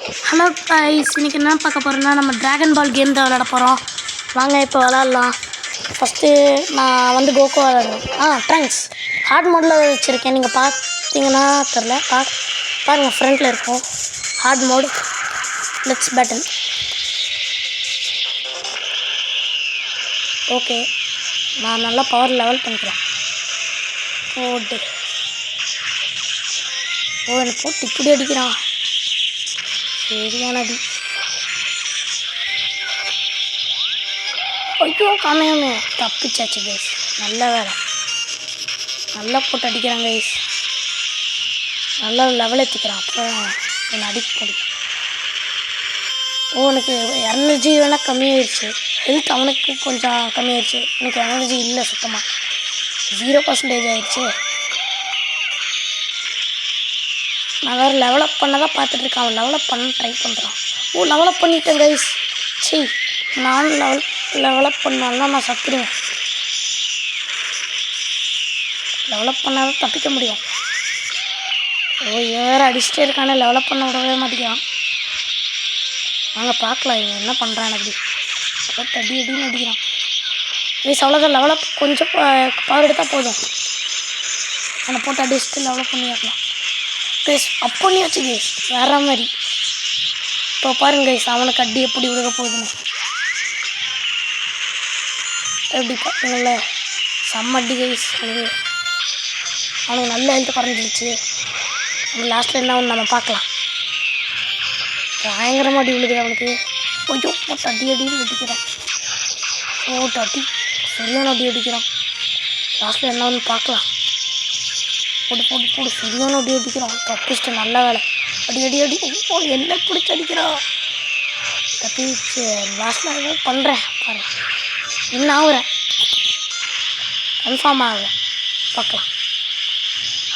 Hello guys, இன்றைக்கி என்ன பார்க்க போகிறோன்னா நம்ம ட்ராகன் பால் கேம் தான் விளையாட போகிறோம். வாங்க இப்போ விளாட்லாம். ஃபஸ்ட்டு நான் வந்து கோகோ விளாடுறேன். ட்ரங்க்ஸ் ஹார்ட் மோடில் வச்சுருக்கேன். நீங்கள் பார்த்தீங்கன்னா தெரில, பாருங்கள் ஃப்ரண்ட்டில் இருக்கும் hard mode. Let's battle. Okay, நான் நல்லா பவர் லெவல் பண்ணிக்கிறேன். போட்டு என்னை போட்டு இப்படி அடிக்கிறான். சரியான அடி. ஐயோ காமையாமே தப்பிச்சாச்சு கைஸ். நல்ல வேலை, நல்லா போட்டு அடிக்கிறான் கைஸ். நல்லா லெவல் ஏற்றிக்கிறான். அப்புறம் என்னை அடிக்க முடியும். எனக்கு எனர்ஜி வேணால் கம்மியாயிடுச்சு. ஹெல்த் அவனுக்கு கொஞ்சம் கம்மியாயிடுச்சு. எனக்கு எனர்ஜி இல்லை, சுத்தமாக 0% ஆயிடுச்சு. நான் வேறு லெவலப் பண்ண தான் பார்த்துட்ருக்கேன். அவன் லெவலப் பண்ண ட்ரை பண்ணுறான். லெவலப் பண்ணிட்டேன் கைஸ். சரி, நானும் லெவலப் பண்ணாலும் நான் சத்துடுவேன். லெவலப் பண்ணால் தான் தப்பிக்க முடியும். வேறு அடிச்சுட்டே இருக்கானே, லெவலப் பண்ண விடவே மாட்டேங்கிறான். வாங்க பார்க்கலாம் இவன் என்ன பண்ணுறான். அப்படி போட்டு அடின்னு அடிக்கிறான் கைஸ். அவ்வளோதான், லெவலப் கொஞ்சம் பவர் எடுத்தால் போதும். அவனை போட்டு அடிச்சுட்டு லெவலப் பண்ணி வைக்கலாம் கைஸ். அப்போ நீ வச்சு கைஸ் வேற மாதிரி. இப்போ பாருங்க கைஸ், அவனுக்கு அடி எப்படி விழுக போகுதுன்னு. எப்படி பார்த்தீங்கள, செம்ம அடி கைஸ். அவனுக்கு நல்ல ஹெல்த் குறைஞ்சிருச்சு. லாஸ்ட்டில் என்ன ஒன்று நம்ம பார்க்கலாம். பயங்கரமாக அடி விழுது அவனுக்கு. ஐயோ போட்டு அடின்னு அடிக்கிறான். போட்டு அடி சரியான அடி அடிக்கிறான். லாஸ்ட்டில் என்ன ஒன்று பார்க்கலாம். போட்டு சரியான அடி அடிக்கிறான். தப்பிச்சுட்டு நல்ல வேலை. அடி என்ன பிடிச்சி அடிக்கிறான். தப்பிச்சு லாஸ்ட்டில் ஏதோ பண்ணுறேன் பாரு. வின் ஆகுறேன், கன்ஃபார்ம் ஆகுறேன். பார்க்கலாம்.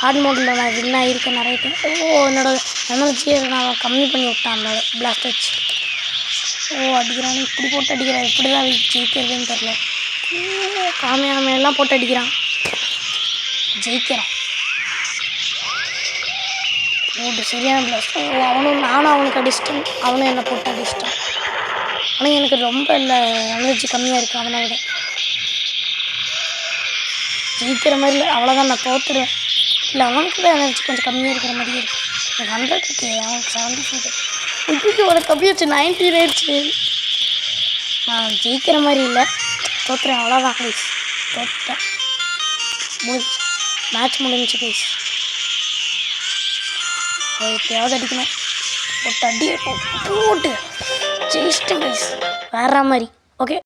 ஹார்ட் மோடில் நான் வின் ஆகியிருக்கேன் நிறைய டைம். என்னோடய எனர்ஜியை நான் கம்மி பண்ணி விட்டேன் அந்த பிளாஸ்ட் வச்சு. அடிக்கிறான். இப்படி போட்டு அடிக்கிறான். இப்படி தான் ஜெயிக்கிறதுன்னு தெரில. காமையாமையெல்லாம் போட்டு அடிக்கிறான். ஜெயிக்கிறான். சரியான பிளாஸ்ட். நானும் அவனுக்கு அடிச்சிட்டேன். அவனும் என்னை போட்டு அடிச்சிட்டான். ஆனால் எனக்கு ரொம்ப இல்லை, எனர்ஜி கம்மியாக இருக்குது. அவனை விட ஜெயிக்கிற மாதிரி இல்லை. அவ்வளோதான், நான் தோற்றுடுவேன். இல்லை, அவனுக்கு தான் எனர்ஜி கொஞ்சம் கம்மியாக இருக்கிற மாதிரி இருக்குது. எனக்கு 100 இருக்குது, அவனுக்கு 75. இப்படி ஒரு கம்மியாச்சு 90 ஆயிடுச்சு. நான் ஜெயிக்கிற மாதிரி இல்லை, தோற்றுறேன். அவ்வளோதான் கைஸ், தோற்றுட்டேன். மேட்ச் முடிஞ்சிச்சு கைஸ். எப்பயாவது அடிக்கணும். போட்டு அடி போட்டு ஜெயிச்சிட்டேன் கைஸ் வேற மாதிரி. ஓகே.